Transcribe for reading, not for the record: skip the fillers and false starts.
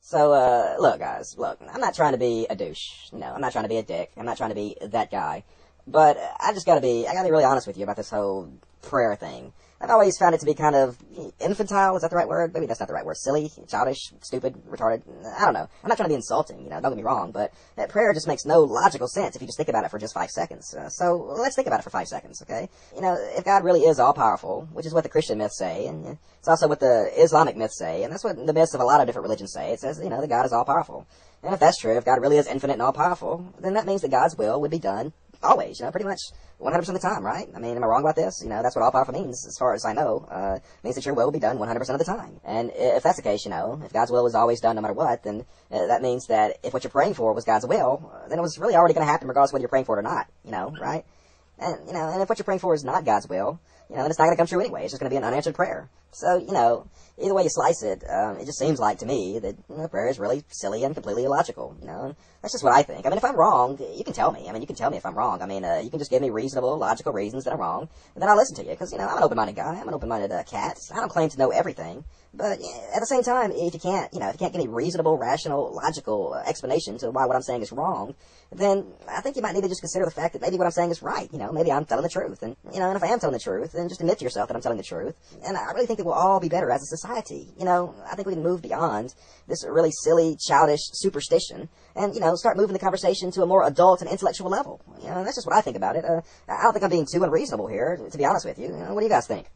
So, look, guys, look, I'm not trying to be a douche, I'm not trying to be a dick, I'm not trying to be that guy, but I gotta be really honest with you about this whole prayer thing. I've always found it to be kind of infantile, is that the right word? Maybe that's not the right word. Silly, childish, stupid, retarded, I don't know. I'm not trying to be insulting, don't get me wrong, but prayer just makes no logical sense if you just think about it for just 5 seconds. So let's think about it for 5 seconds, okay? If God really is all-powerful, which is what the Christian myths say, and it's also what the Islamic myths say, and that's what the myths of a lot of different religions say. It says, that God is all-powerful. And if that's true, if God really is infinite and all-powerful, then that means that God's will would be done always, pretty much 100% of the time, right? I mean, am I wrong about this? That's what all-powerful means, as far as I know. It means that your will be done 100% of the time. And if that's the case, if God's will is always done no matter what, then that means that if what you're praying for was God's will, then it was really already going to happen regardless of whether you're praying for it or not, right? And, and if what you're praying for is not God's will, then it's not going to come true anyway. It's just going to be an unanswered prayer. So, either way you slice it, it just seems like to me that prayer is really silly and completely illogical, and that's just what I think. I mean, if I'm wrong, you can tell me. I mean, you can tell me if I'm wrong. I mean, you can just give me reasonable, logical reasons that I'm wrong, and then I'll listen to you, because, I'm an open-minded guy. I'm an open-minded cat. I don't claim to know everything, but at the same time, if you can't give me reasonable, rational, logical explanation to why what I'm saying is wrong, then I think you might need to just consider the fact that maybe what I'm saying is right. Maybe I'm telling the truth, and, and if I am telling the truth, then just admit to yourself that I'm telling the truth, and I really think that we'll all be better as a society. I think we can move beyond this really silly, childish superstition and, start moving the conversation to a more adult and intellectual level. That's just what I think about it. I don't think I'm being too unreasonable here, to be honest with you. What do you guys think?